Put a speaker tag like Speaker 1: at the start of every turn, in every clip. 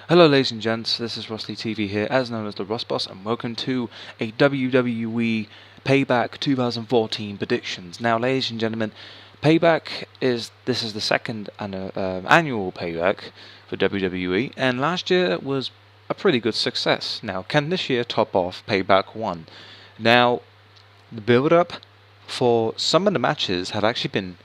Speaker 1: Hello ladies and gents, this is Rossley TV here, as known as the Rust Boss, and welcome to a WWE Payback 2014 predictions. Now ladies and gentlemen, this is the second annual Payback for WWE, and last year was a pretty good success. Now can this year top off Payback 1? Now the build up for some of the matches have been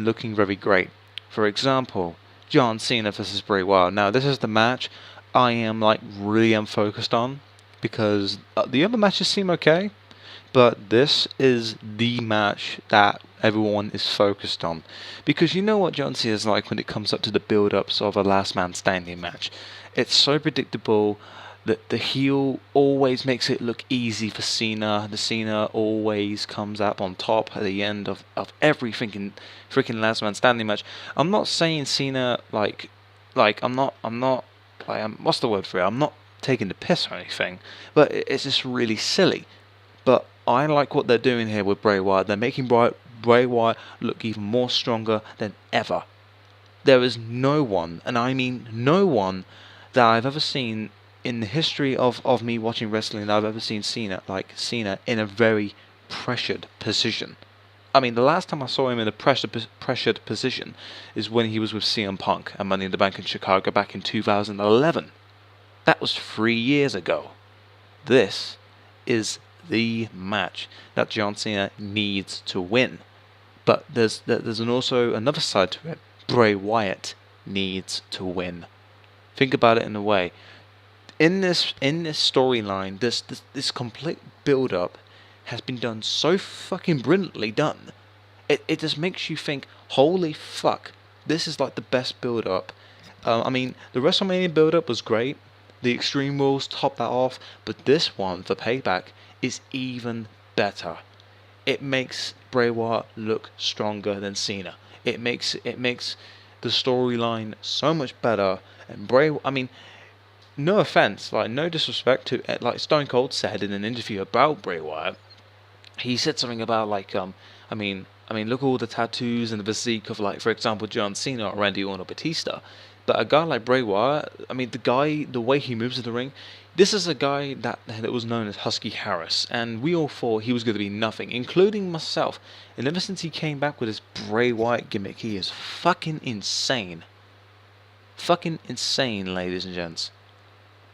Speaker 1: looking very great. For example, John Cena versus Bray Wyatt. Now this is the match I am really focused on, because the other matches seem okay, but this is the match that everyone is focused on, because you know what John Cena is like when it comes up to the build-ups of a last man standing match. It's so predictable that the heel always makes it look easy for Cena. The Cena always comes up on top at the end of every freaking last man standing match. I'm not saying Cena what's the word for it? I'm not taking the piss or anything, but it's just really silly. But I like what they're doing here with Bray Wyatt. They're making Bray Wyatt look even more stronger than ever. There is no one, and I mean no one, that I've ever seen in the history of me watching wrestling that I've ever seen Cena in a very pressured position. I mean, the last time I saw him in a pressured position is when he was with CM Punk at Money in the Bank in Chicago back in 2011. That was 3 years ago. This is the match that John Cena needs to win. But there's also another side to it. Bray Wyatt needs to win. Think about it in a way. In this storyline, this complete build-up has been done so fucking brilliantly done. It just makes you think, holy fuck, this is like the best build-up. I mean, the WrestleMania build-up was great. The Extreme Rules topped that off, but this one for Payback is even better. It makes Bray Wyatt look stronger than Cena. It makes the storyline so much better. And no offense, no disrespect to it, like Stone Cold said in an interview about Bray Wyatt. He said something about look at all the tattoos and the physique of, for example, John Cena or Randy Orton or Batista. But a guy like Bray Wyatt, the way he moves in the ring, this is a guy that was known as Husky Harris, and we all thought he was going to be nothing, including myself. And ever since he came back with his Bray Wyatt gimmick, he is fucking insane. Fucking insane, ladies and gents.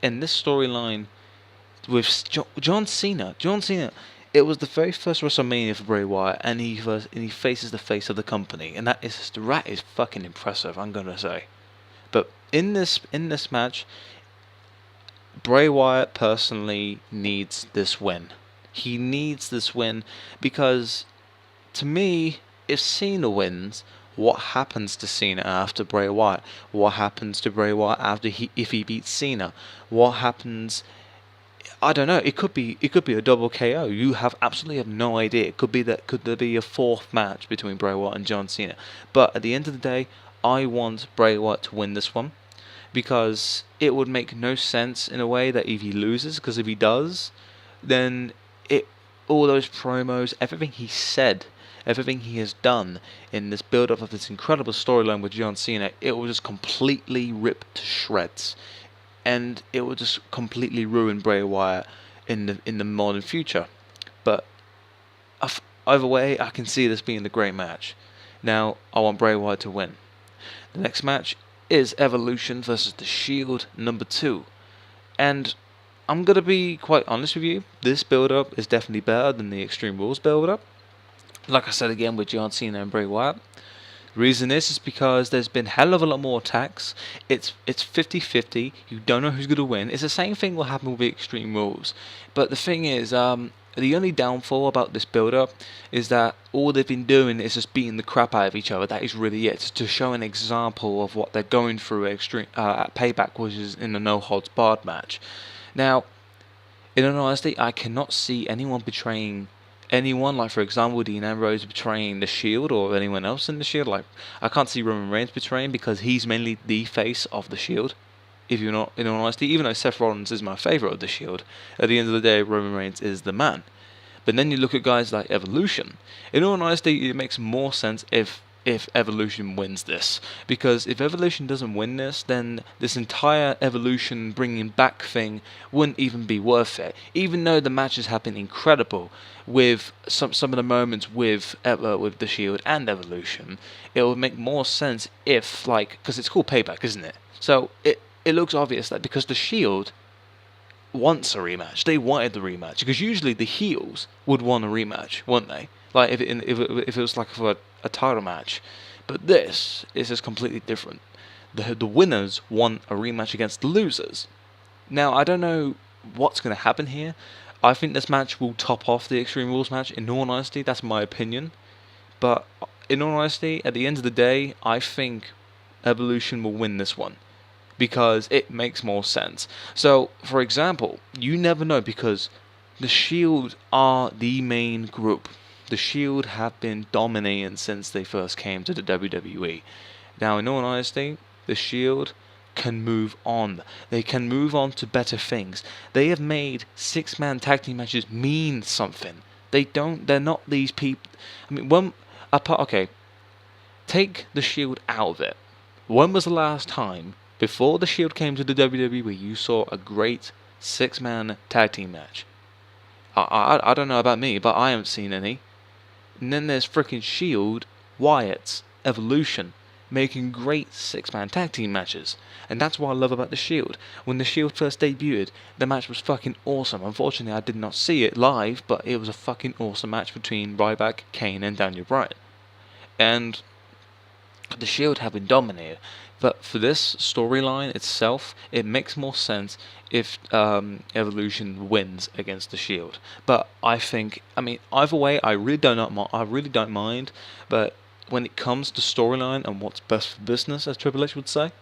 Speaker 1: In this storyline with John Cena, it was the very first WrestleMania for Bray Wyatt, and he faces the face of the company, and that is fucking impressive, I'm gonna say. But in this match, Bray Wyatt personally needs this win. He needs this win because, to me, if Cena wins, what happens to Cena after Bray Wyatt? What happens to Bray Wyatt if he beats Cena? What happens? I don't know. It could be a double KO. You absolutely have no idea. Could there be a fourth match between Bray Wyatt and John Cena? But at the end of the day, I want Bray Wyatt to win this one, because it would make no sense in a way that if he loses, because if he does, then all those promos, everything he said, everything he has done in this build-up of this incredible storyline with John Cena, it will just completely rip to shreds, and it will just completely ruin Bray Wyatt in the modern future. But either way, I can see this being the great match. Now, I want Bray Wyatt to win. The next match is Evolution versus The Shield number 2, and I'm gonna be quite honest with you. This build-up is definitely better than the Extreme Rules build-up. Like I said again with John Cena and Bray Wyatt. The reason is because there's been hell of a lot more attacks. It's 50-50. You don't know who's going to win. It's the same thing will happen with the Extreme Rules. But the thing is, the only downfall about this build-up is that all they've been doing is just beating the crap out of each other. That is really it. To show an example of what they're going through at Payback, which is in the no-holds-barred match. Now, in all honesty, I cannot see anyone betraying anyone, for example Dean Ambrose betraying the Shield or anyone else in the Shield. I can't see Roman Reigns betraying, because he's mainly the face of the Shield. If you're not, in all honesty, even though Seth Rollins is my favourite of the Shield, at the end of the day, Roman Reigns is the man. But then you look at guys like Evolution. In all honesty, it makes more sense if if Evolution wins this. Because if Evolution doesn't win this, then this entire Evolution bringing back thing wouldn't even be worth it. Even though the matches have been incredible, with some of the moments with the Shield and Evolution, it would make more sense if, like, because it's called Payback, isn't it? So it looks obvious that because the Shield wants a rematch, they wanted the rematch, because usually the heels would want a rematch, wouldn't they? Like if it was like for a title match, but this is just completely different. The winners want a rematch against the losers. Now I don't know what's going to happen here. I think this match will top off the Extreme Rules match. In all honesty, that's my opinion. But in all honesty, at the end of the day, I think Evolution will win this one, because it makes more sense. So, for example, you never know, because the Shield are the main group. The Shield have been dominating since they first came to the WWE. Now, in all honesty, the Shield can move on. They can move on to better things. They have made six-man tag team matches mean something. They're not these people. I mean, okay, take the Shield out of it. When was the last time, before the Shield came to the WWE, you saw a great six-man tag team match? I don't know about me, but I haven't seen any. And then there's freaking Shield, Wyatt's, Evolution, making great six-man tag team matches. And that's what I love about the Shield. When the Shield first debuted, the match was fucking awesome. Unfortunately, I did not see it live, but it was a fucking awesome match between Ryback, Kane, and Daniel Bryan. And the Shield have been dominated. But for this storyline itself, it makes more sense if Evolution wins against the Shield. But I think, either way, I really don't mind. But when it comes to storyline and what's best for business, as Triple H would say,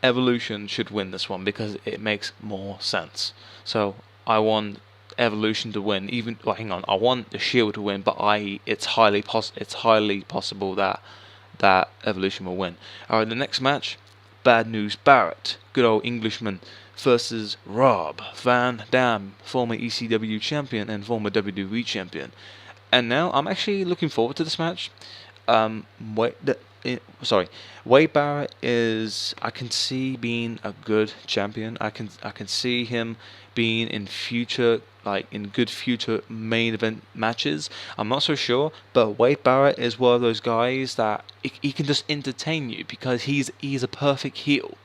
Speaker 1: Evolution should win this one because it makes more sense. So I want Evolution to win. I want the Shield to win, but it's highly possible that Evolution will win. Alright, the next match, Bad News Barrett, good old Englishman, versus Rob Van Dam, former ECW champion and former WWE champion. And now I'm actually looking forward to this match. Wade Barrett is, I can see being a good champion. I can see him being in good future main event matches. I'm not so sure, but Wade Barrett is one of those guys that he can just entertain you, because he's a perfect heel,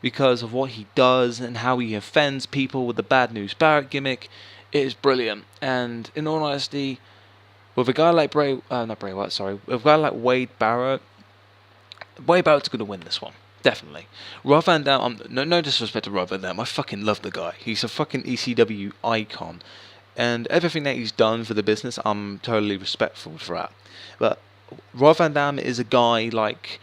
Speaker 1: because of what he does and how he offends people with the Bad News Barrett gimmick. It is brilliant. And in all honesty, with a guy like with a guy like Wade Barrett's going to win this one. Definitely. Rob Van Dam, no disrespect to Rob Van Dam, I fucking love the guy. He's a fucking ECW icon. And everything that he's done for the business, I'm totally respectful for that. But Rob Van Dam is a guy like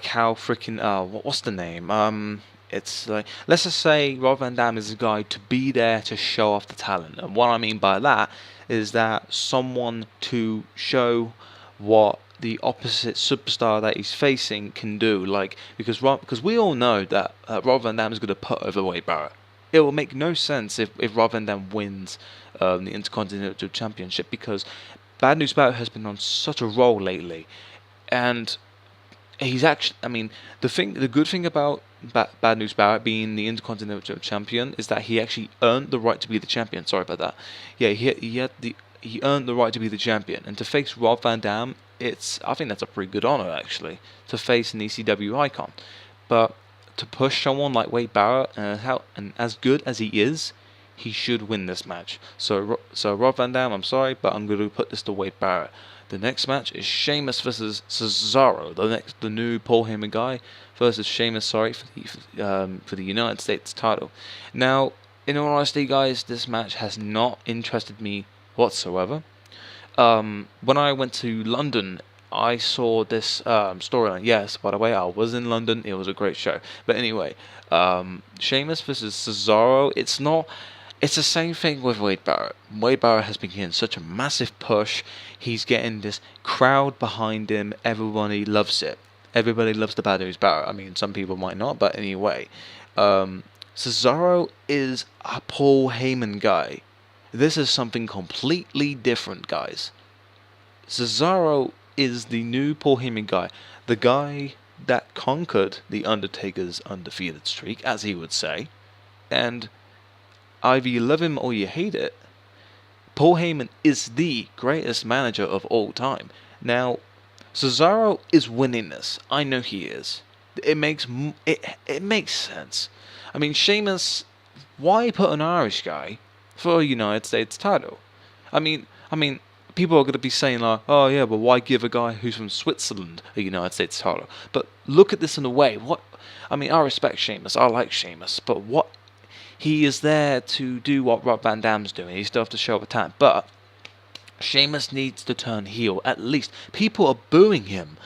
Speaker 1: how freaking, what's the name? It's like, let's just say Rob Van Dam is a guy to be there to show off the talent. And what I mean by that is that someone to show what the opposite superstar that he's facing can do. Because we all know that Rob Van Dam is going to put over Wade Barrett. It will make no sense if Rob Van Dam wins the Intercontinental Championship, because Bad News Barrett has been on such a roll lately. And he's actually, the good thing about Bad News Barrett being the Intercontinental Champion is that he actually earned the right to be the champion. Sorry about that. Yeah, he earned the right to be the champion, and to face Rob Van Dam, I think that's a pretty good honor, actually, to face an ECW icon. But to push someone like Wade Barrett, and as good as he is, he should win this match. So Rob Van Dam, I'm sorry, but I'm going to put this to Wade Barrett. The next match is Sheamus versus Cesaro, the new Paul Heyman guy, versus Sheamus, for the United States title. Now, in all honesty, guys, this match has not interested me whatsoever. When I went to London, I saw this storyline. Yes, by the way, I was in London. It was a great show. But anyway, Sheamus versus Cesaro. It's the same thing with Wade Barrett. Wade Barrett has been getting such a massive push. He's getting this crowd behind him. Everybody loves it. Everybody loves the Bad News Barrett. Some people might not, but anyway. Cesaro is a Paul Heyman guy. This is something completely different, guys. Cesaro is the new Paul Heyman guy. The guy that conquered The Undertaker's undefeated streak, as he would say. And either you love him or you hate it, Paul Heyman is the greatest manager of all time. Now, Cesaro is winning this. I know he is. It makes sense. I mean, Sheamus, why put an Irish guy for a United States title? I mean, people are going to be saying like, oh yeah, but why give a guy who's from Switzerland a United States title? But look at this in a way. I respect Sheamus. I like Sheamus, but what he is there to do what Rob Van Dam's doing. He still has to show up a talent, but Sheamus needs to turn heel, at least. People are booing him.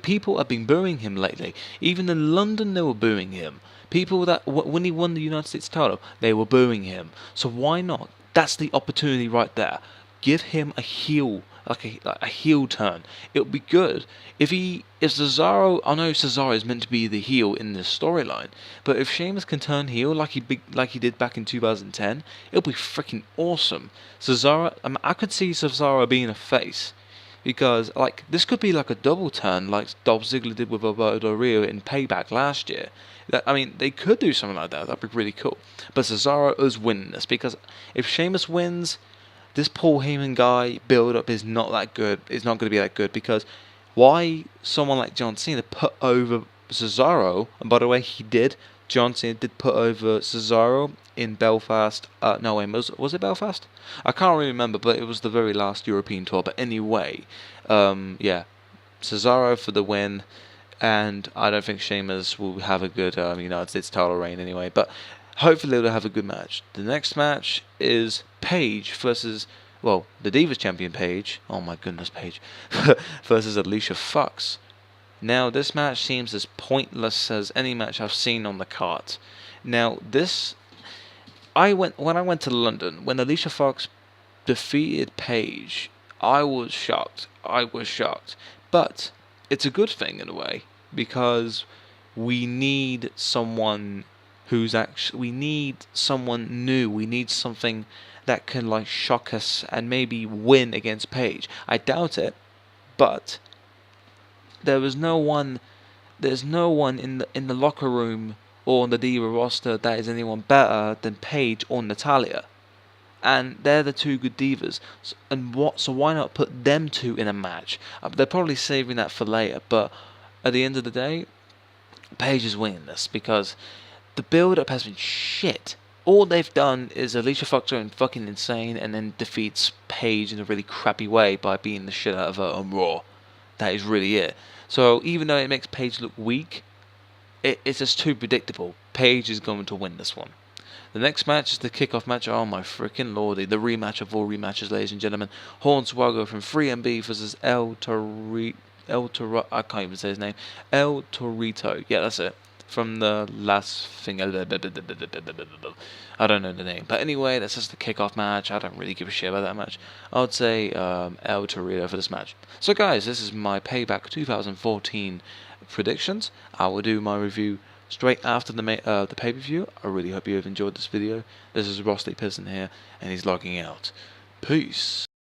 Speaker 1: People have been booing him lately. Even in London, they were booing him. People that, when he won the United States title, they were booing him. So why not? That's the opportunity right there. Give him a heel, like a heel turn. It would be good if Cesaro. I know Cesaro is meant to be the heel in this storyline, but if Sheamus can turn heel like he did back in 2010, it'll be freaking awesome. Cesaro, I could see Cesaro being a face, because like this could be like a double turn, like Dolph Ziggler did with Alberto Del Rio in Payback last year. They could do something like that. That'd be really cool. But Cesaro is winning this, because if Sheamus wins, this Paul Heyman guy build up is not that good. It's not going to be that good, because why someone like John Cena put over Cesaro? And by the way, he did. John Cena did put over Cesaro in Belfast. No, wait, was it Belfast? I can't really remember, but it was the very last European tour. But anyway, yeah, Cesaro for the win. And I don't think Sheamus will have a good United States title reign anyway. But hopefully they'll have a good match. The next match is Paige versus, well, the Divas Champion Paige. Oh my goodness, Paige. Versus Alicia Fox. Now, this match seems as pointless as any match I've seen on the card. Now, when I went to London, when Alicia Fox defeated Paige, I was shocked. But it's a good thing in a way, because we need someone we need someone new. We need something that can like shock us and maybe win against Paige. I doubt it, but there's no one in the locker room or on the Diva roster that is anyone better than Paige or Natalya. And they're the two good divas. So why not put them two in a match? They're probably saving that for later, but at the end of the day, Paige is winning this, because the build-up has been shit. All they've done is Alicia Fox going fucking insane and then defeats Paige in a really crappy way by beating the shit out of her on Raw. That is really it. So even though it makes Paige look weak, it's just too predictable. Paige is going to win this one. The next match is the kickoff match. Oh my freaking lordy. The rematch of all rematches, ladies and gentlemen. Hornswoggle from 3MB versus I can't even say his name. El Torito. Yeah, that's it. From the last thing. I don't know the name. But anyway, that's just the kickoff match. I don't really give a shit about that match. I would say El Torito for this match. So guys, this is my Payback 2014 predictions. I will do my review straight after the pay-per-view. I really hope you have enjoyed this video. This is Ross Lee Pearson here, and he's logging out. Peace.